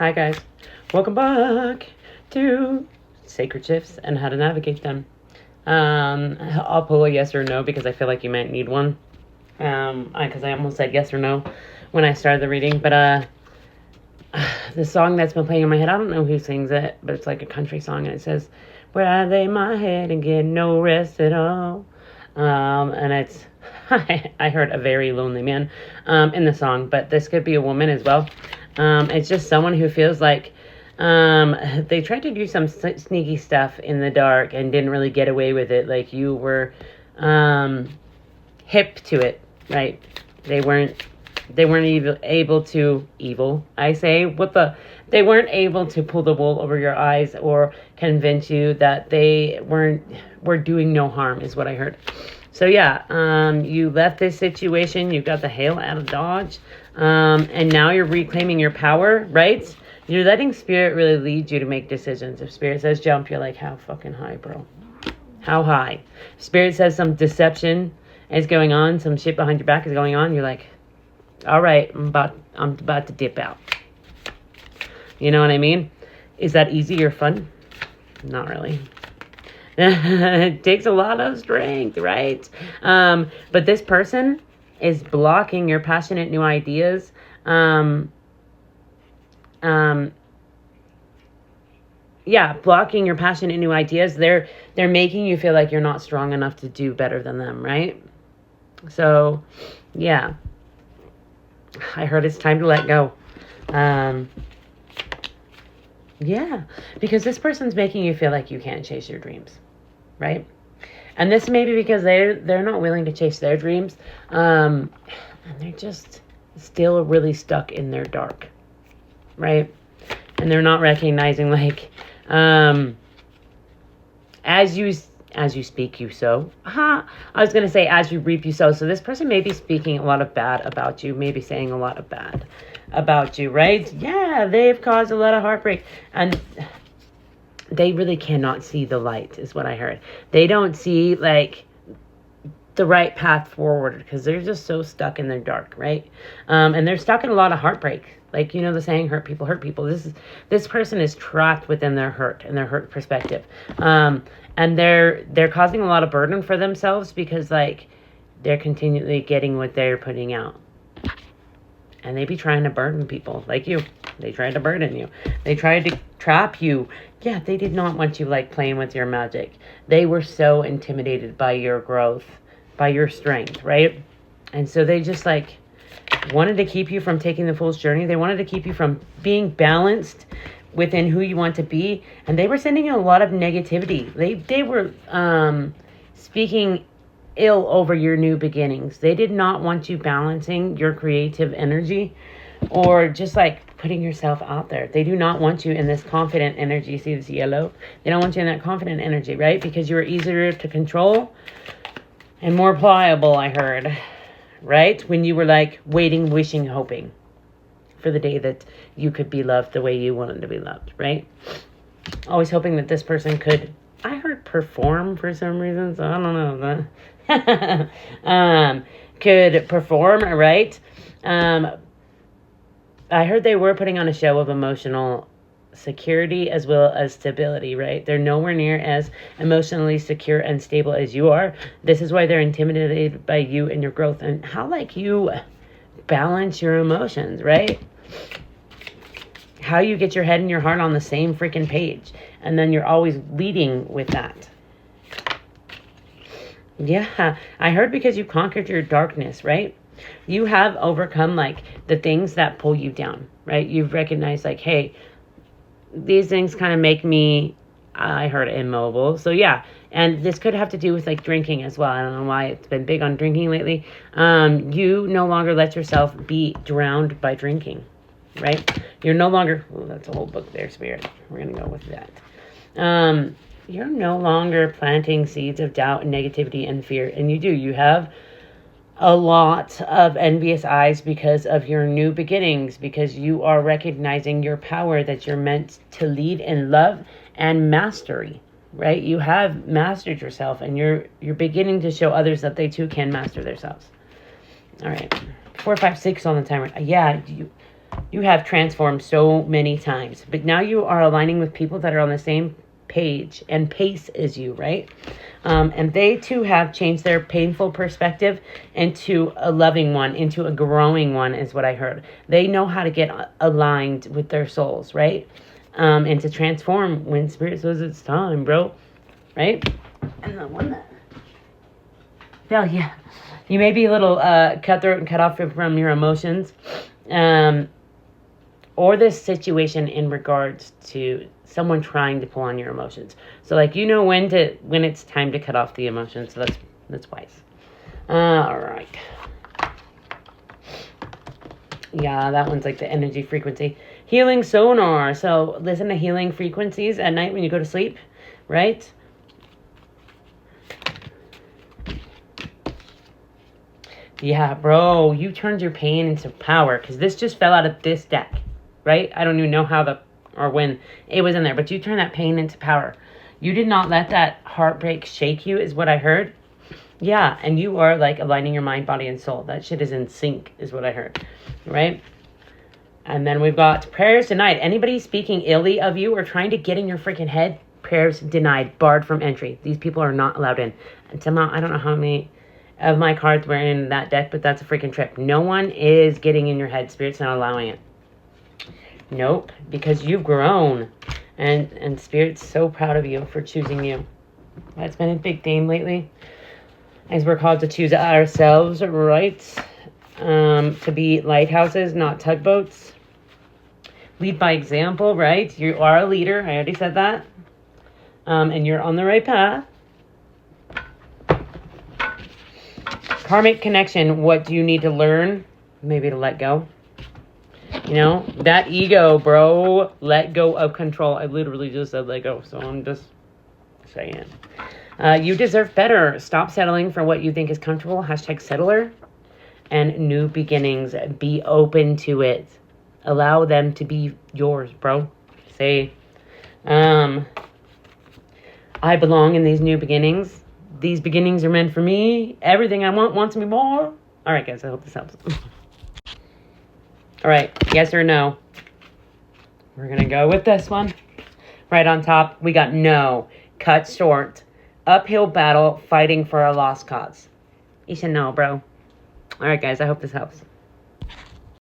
Hi guys, welcome back to Sacred Shifts and how to navigate them. I'll pull a yes or no because I feel like you might need one. Because I almost said yes or no when I started the reading, but the song that's been playing in my head, I don't know who sings it, but it's like a country song, and it says, "Where I lay my head and get no rest at all," and it's I heard a very lonely man in the song, but this could be a woman as well. It's just someone who feels like they tried to do some sneaky stuff in the dark and didn't really get away with it. Like you were hip to it, right? They weren't able to they weren't able to pull the wool over your eyes or convince you that they were doing no harm, is what I heard. So yeah, you left this situation, you got the hell out of Dodge, and now you're reclaiming your power, right? You're letting Spirit really lead you to make decisions. If Spirit says jump, you're like, how fucking high, bro? How high? If Spirit says some deception is going on, some shit behind your back is going on, you're like, all right, I'm about to dip out. You know what I mean? Is that easy or fun? Not really. It takes a lot of strength, right? But this person is blocking your passionate new ideas. Blocking your passionate new ideas. They're making you feel like you're not strong enough to do better than them, right? So, yeah. I heard it's time to let go. Yeah, because this person's making you feel like you can't chase your dreams, right? And this may be because they're not willing to chase their dreams, and they're just still really stuck in their dark, right? And they're not recognizing like, as you speak, you sow. I was going to say, as you reap, you sow. So this person may be speaking a lot of bad about you, maybe saying a lot of bad about you, right? Yeah, they've caused a lot of heartbreak. And they really cannot see the light, is what I heard. They don't see, like, the right path forward because they're just so stuck in their dark, right? And they're stuck in a lot of heartbreak. Like, you know the saying, hurt people hurt people. This person is trapped within their hurt and their hurt perspective. And they're causing a lot of burden for themselves because, like, they're continually getting what they're putting out. And they be trying to burden people like you. They tried to burden you. They tried to trap you. Yeah, they did not want you, like, playing with your magic. They were so intimidated by your growth, by your strength, right? And so they just, like, wanted to keep you from taking the fool's journey. They wanted to keep you from being balanced within who you want to be, and they were sending you a lot of negativity. They were speaking ill over your new beginnings. They did not want you balancing your creative energy or just like putting yourself out there. They do not want you in this confident energy. See this yellow? They don't want you in that confident energy, right? Because you were easier to control and more pliable, I heard, right? When you were like waiting, wishing, hoping for the day that you could be loved the way you wanted to be loved, right? Always hoping that this person could, I heard, perform for some reason, so I don't know. Could perform, right? I heard they were putting on a show of emotional security as well as stability, right? They're nowhere near as emotionally secure and stable as you are. This is why they're intimidated by you and your growth and how, like, you balance your emotions, right? How you get your head and your heart on the same freaking page. And then you're always leading with that. Yeah, I heard because you conquered your darkness, right? You have overcome, like, the things that pull you down, right? You've recognized, like, hey, these things kind of make me, I heard, immobile. So yeah, and this could have to do with like drinking as well. I don't know why it's been big on drinking lately. You no longer let yourself be drowned by drinking, right? You're no longer, that's a whole book there, Spirit. We're going to go with that. You're no longer planting seeds of doubt and negativity and fear. And you have a lot of envious eyes because of your new beginnings, because you are recognizing your power that you're meant to lead in love and mastery, right? You have mastered yourself and you're beginning to show others that they too can master themselves. All right. 4, 5, 6 on the timer. Yeah, You have transformed so many times, but now you are aligning with people that are on the same page and pace as you, right? And they too have changed their painful perspective into a loving one, into a growing one, is what I heard. They know how to get aligned with their souls, right? And to transform when Spirit says it's time, bro, right? And the one that, well, yeah, you may be a little cutthroat and cut off from your emotions, or this situation in regards to someone trying to pull on your emotions. So like, you know when it's time to cut off the emotions. So that's wise. All right. Yeah, that one's like the energy frequency. Healing sonar. So listen to healing frequencies at night when you go to sleep, right? Yeah, bro, you turned your pain into power, because this just fell out of this deck, right? I don't even know how or when it was in there, but you turned that pain into power. You did not let that heartbreak shake you, is what I heard. Yeah, and you are like aligning your mind, body, and soul. That shit is in sync, is what I heard, right? And then we've got prayers denied. Anybody speaking illy of you or trying to get in your freaking head, prayers denied, barred from entry. These people are not allowed in. And somehow, I don't know how many of my cards were in that deck, but that's a freaking trip. No one is getting in your head. Spirit's not allowing it. Nope, because you've grown. And Spirit's so proud of you for choosing you. That's been a big theme lately. As we're called to choose ourselves, right? To be lighthouses, not tugboats. Lead by example, right? You are a leader. I already said that. And you're on the right path. Karmic connection. What do you need to learn? Maybe to let go. You know, that ego, bro. Let go of control. I literally just said let go. So I'm just saying. You deserve better. Stop settling for what you think is comfortable. # settler. And new beginnings. Be open to it. Allow them to be yours, bro. Say, I belong in these new beginnings. These beginnings are meant for me. Everything I want wants me more. All right, guys, I hope this helps. All right, yes or no? We're going to go with this one. Right on top, we got no. Cut short. Uphill battle fighting for a lost cause. You should know, bro. All right, guys, I hope this helps.